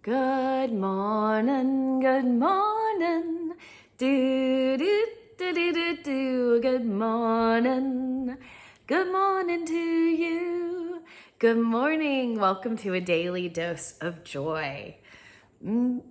Good morning, good morning. Do, do, do, do, do, do. Good morning. Good morning to you. Good morning. Welcome to a daily dose of joy. Well,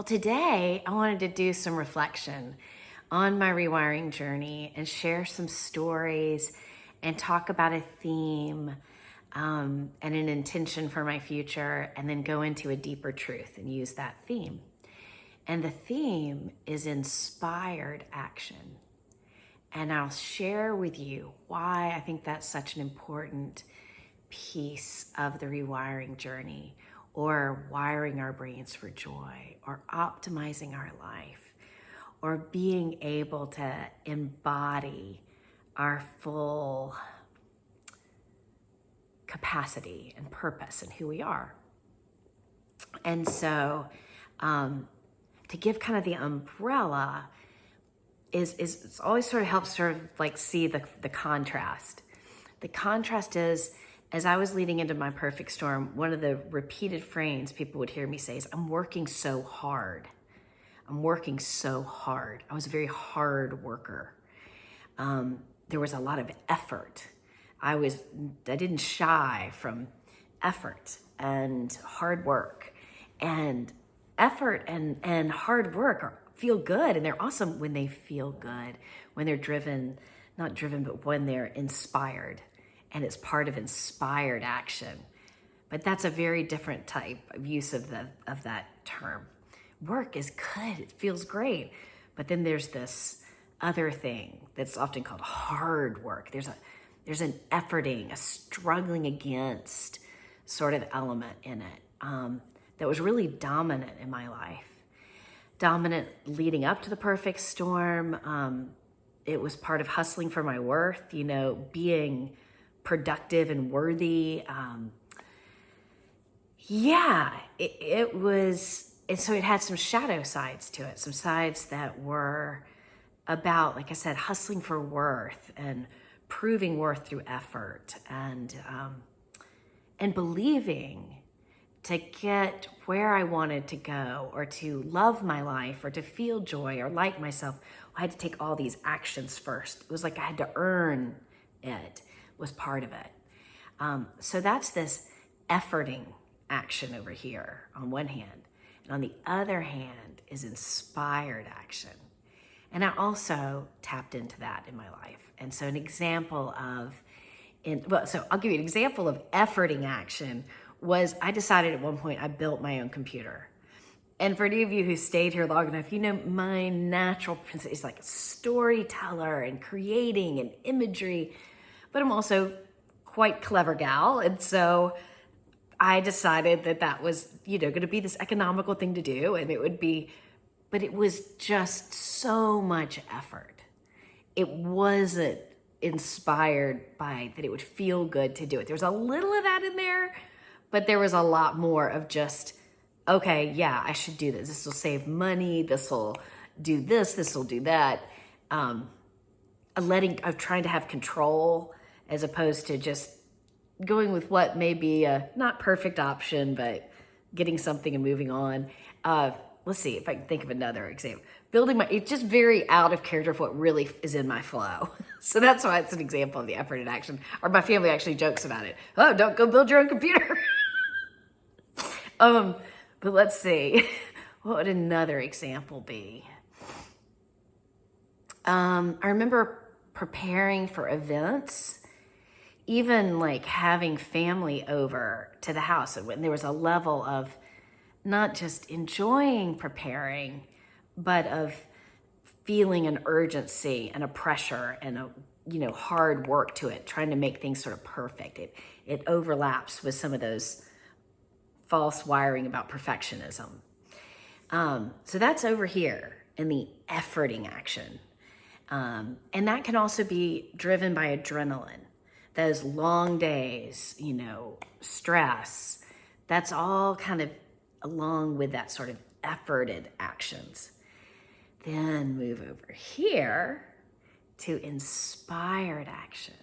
today I wanted to do some reflection on my rewiring journey and share some stories and talk about a theme and an intention for my future, and then go into a deeper truth and use that theme. And the theme is inspired action. And I'll share with you why I think that's such an important piece of the rewiring journey, or wiring our brains for joy, or optimizing our life, or being able to embody our full capacity and purpose and who we are. And so to give kind of the umbrella is always sort of helps sort of like see the contrast. The contrast is, as I was leading into my perfect storm, one of the repeated phrases people would hear me say is, I'm working so hard. I'm working so hard. I was a very hard worker. There was a lot of effort. I didn't shy from effort and hard work. And effort and hard work feel good, and they're awesome when they feel good, when they're not driven, but when they're inspired. And it's part of inspired action. But that's a very different type of use of that term. Work is good, it feels great. But then there's this other thing that's often called hard work. There's an efforting, a struggling against sort of element in it that was really dominant in my life. Dominant leading up to the perfect storm. It was part of hustling for my worth, being productive and worthy. It was, and so it had some shadow sides to it, some sides that were about, like I said, hustling for worth and proving worth through effort and believing to get where I wanted to go, or to love my life, or to feel joy, or like myself. I had to take all these actions first. It was like I had to earn it, was part of it. So that's this efforting action over here on one hand. And on the other hand is inspired action. And I also tapped into that in my life. And so an example so I'll give you an example of efforting action was, I decided at one point I built my own computer. And for any of you who stayed here long enough, my natural principle is like a storyteller and creating and imagery, but I'm also quite clever gal. And so I decided that was, going to be this economical thing to do, and but it was just so much effort. It wasn't inspired by that it would feel good to do it. There was a little of that in there, but there was a lot more of just, okay, yeah, I should do this. This will save money. This will do this. This will do that. Of trying to have control, as opposed to just going with what may be a not perfect option, but getting something and moving on. Let's see if I can think of another example. It's just very out of character of what really is in my flow. So that's why it's an example of the effort in action. Or my family actually jokes about it. Oh, don't go build your own computer. But let's see. What would another example be? I remember preparing for events, even like having family over to the house. And when there was a level of not just enjoying preparing, but of feeling an urgency and a pressure and a hard work to it, trying to make things sort of perfect. It overlaps with some of those false wiring about perfectionism. So that's over here in the efforting action. And that can also be driven by adrenaline. Those long days, stress, that's all kind of along with that sort of efforted actions. Then move over here to inspired action.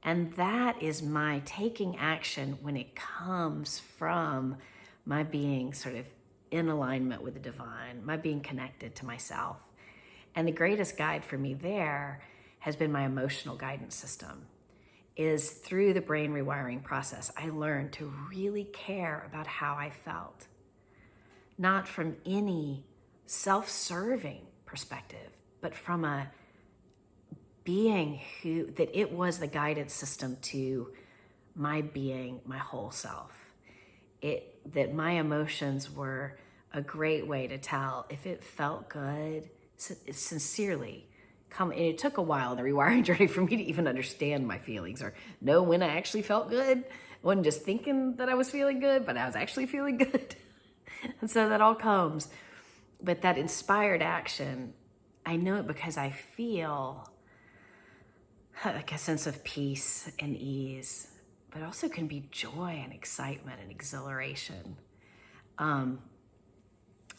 And that is my taking action when it comes from my being sort of in alignment with the divine, my being connected to myself. And the greatest guide for me there has been my emotional guidance system. Is through the brain rewiring process, I learned to really care about how I felt, not from any self-serving perspective, but from a being that it was the guidance system to my being, my whole self. That my emotions were a great way to tell if it felt good, sincerely. And it took a while, the rewiring journey, for me to even understand my feelings or know when I actually felt good. I wasn't just thinking that I was feeling good, but I was actually feeling good. And so that all comes. But that inspired action, I know it because I feel like a sense of peace and ease, but also can be joy and excitement and exhilaration. And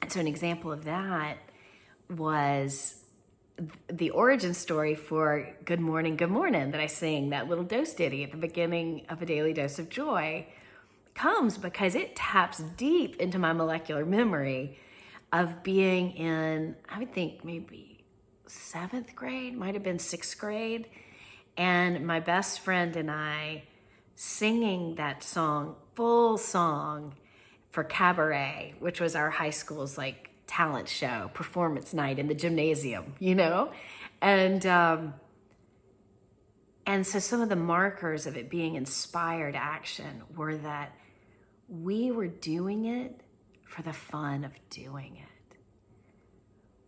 so an example of that was the origin story for Good Morning, Good Morning that I sing, that little dose ditty at the beginning of A Daily Dose of Joy, comes because it taps deep into my molecular memory of being in, I would think maybe 7th grade, might have been 6th grade, and my best friend and I singing that song, full song, for Cabaret, which was our high school's like talent show, performance night in the gymnasium, And so some of the markers of it being inspired action were that we were doing it for the fun of doing it.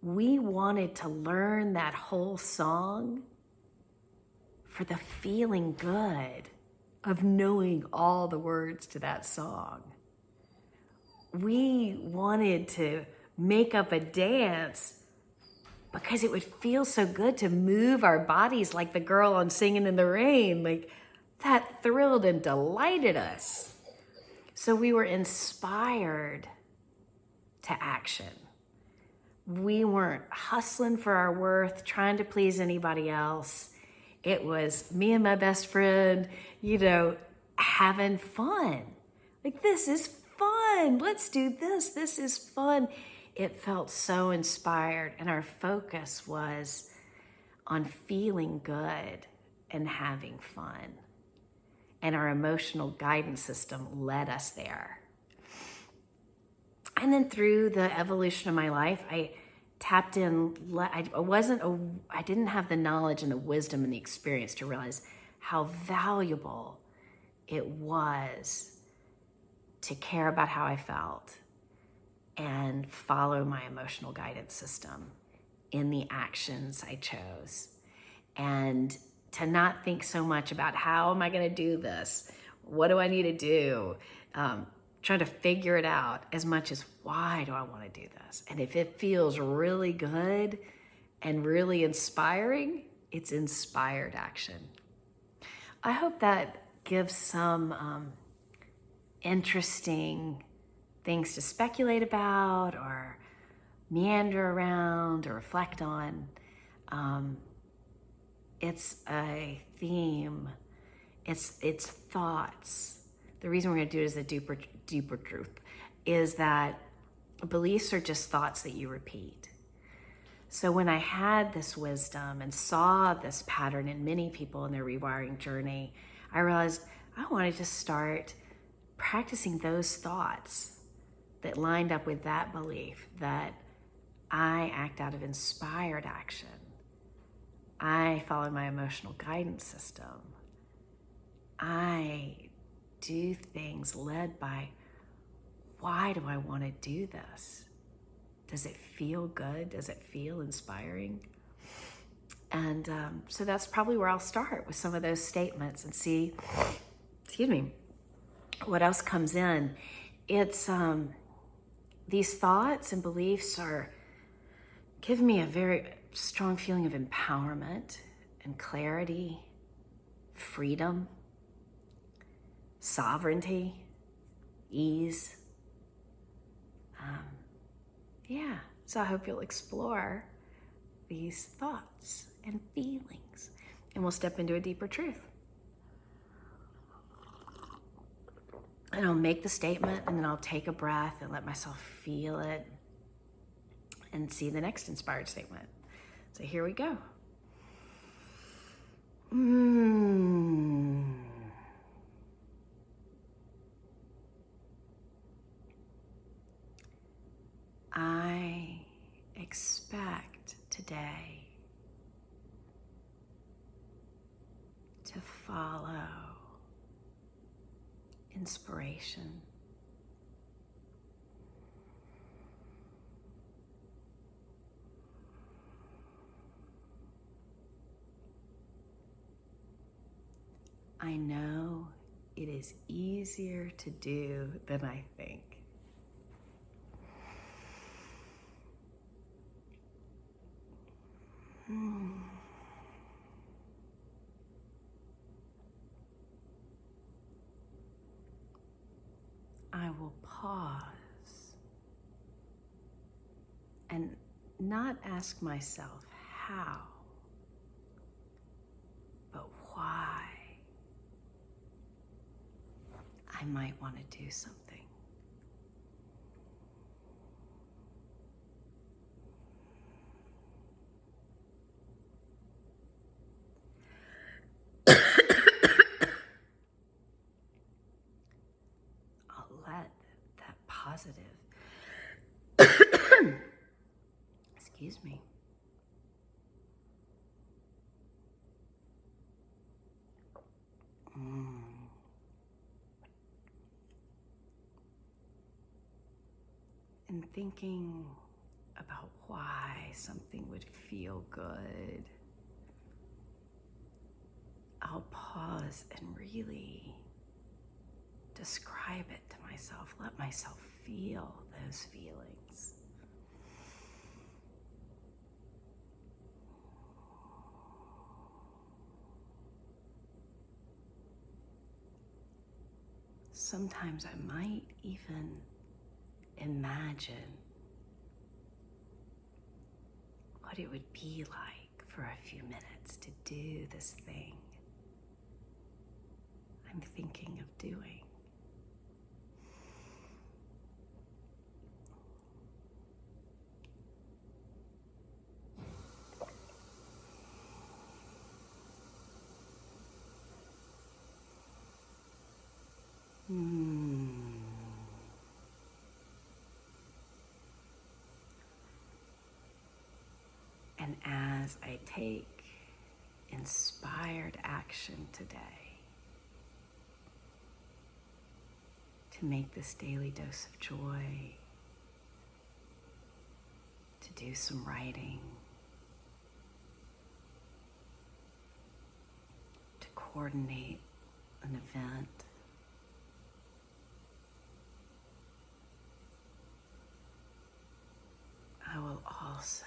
We wanted to learn that whole song for the feeling good of knowing all the words to that song. We wanted to make up a dance because it would feel so good to move our bodies like the girl on Singing in the Rain. Like, that thrilled and delighted us. So we were inspired to action. We weren't hustling for our worth, trying to please anybody else. It was me and my best friend, having fun. Like, this is fun. Let's do this. This is fun. It felt so inspired, and our focus was on feeling good and having fun. And our emotional guidance system led us there. And then through the evolution of my life, I tapped in. I didn't have the knowledge and the wisdom and the experience to realize how valuable it was to care about how I felt and follow my emotional guidance system in the actions I chose. And to not think so much about how am I going to do this? What do I need to do? Trying to figure it out as much as why do I want to do this? And if it feels really good and really inspiring, it's inspired action. I hope that gives some interesting things to speculate about or meander around or reflect on. It's a theme. It's thoughts. The reason we're going to do it as a deeper truth is that beliefs are just thoughts that you repeat. So when I had this wisdom and saw this pattern in many people in their rewiring journey, I realized I wanted to start practicing those thoughts that lined up with that belief, that I act out of inspired action. I follow my emotional guidance system. I do things led by, why do I want to do this? Does it feel good? Does it feel inspiring? And so that's probably where I'll start, with some of those statements and see, what else comes in. It's these thoughts and beliefs give me a very strong feeling of empowerment and clarity, freedom, sovereignty, ease. So I hope you'll explore these thoughts and feelings, and we'll step into a deeper truth. And I'll make the statement, and then I'll take a breath and let myself feel it and see the next inspired statement. So here we go. I expect today to follow inspiration. I know it is easier to do than I think. I will pause and not ask myself how, but why I might want to do something. I'll let that positive, excuse me, and thinking about why something would feel good, I'll pause and really describe it to myself, let myself feel those feelings. Sometimes I might even imagine what it would be like for a few minutes to do this thing I'm thinking of doing. And as I take inspired action today to make this daily dose of joy, to do some writing, to coordinate an event, I will also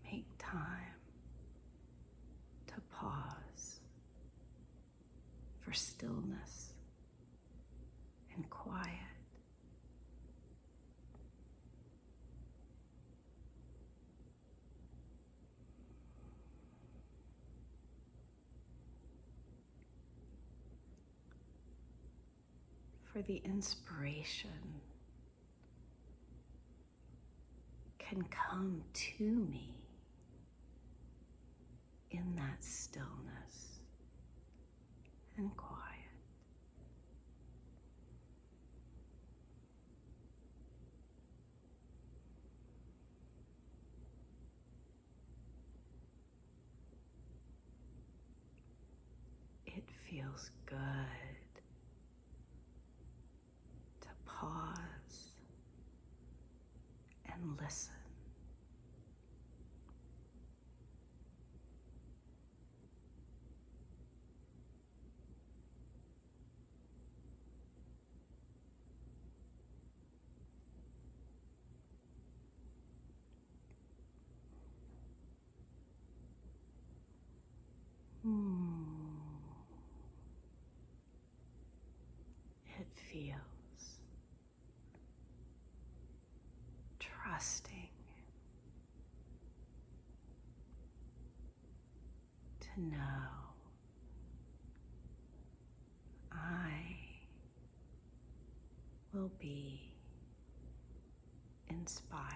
make time to pause for stillness and quiet. For the inspiration can come to me in that stillness and quiet. It feels good to pause and listen. It feels trusting to know I will be inspired.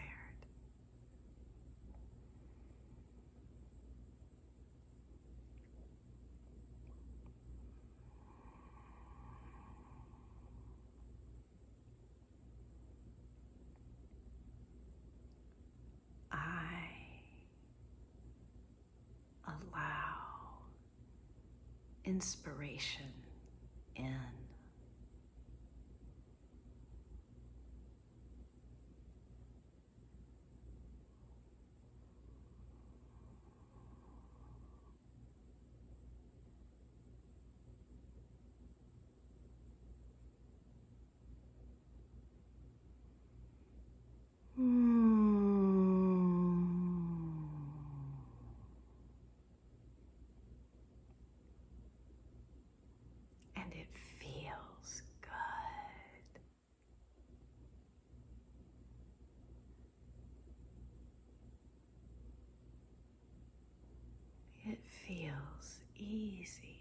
I allow inspiration in. And it feels good. It feels easy.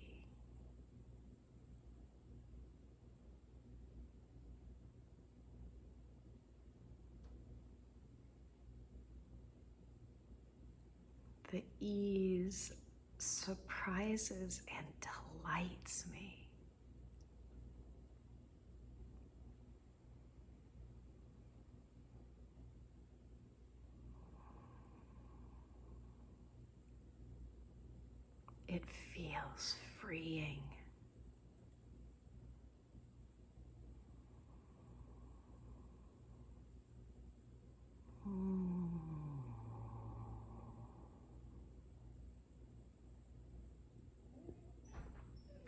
The ease surprises and delights me. It feels freeing.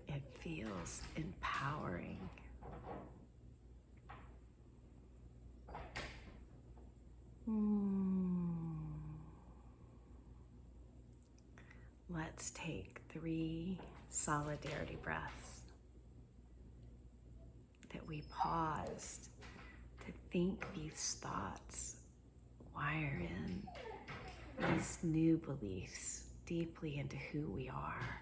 It feels empowering. Let's take 3 solidarity breaths that we paused to think these thoughts, wire in these new beliefs deeply into who we are.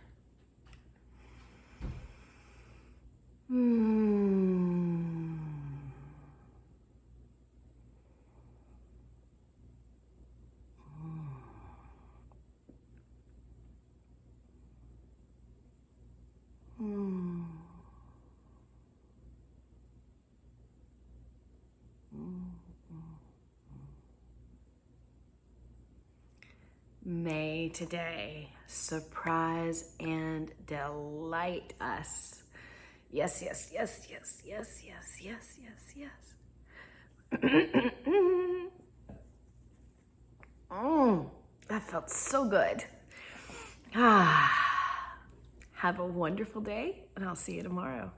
May today surprise and delight us. Yes, yes, yes, yes, yes, yes, yes, yes, yes. That felt so good. Have a wonderful day, and I'll see you tomorrow.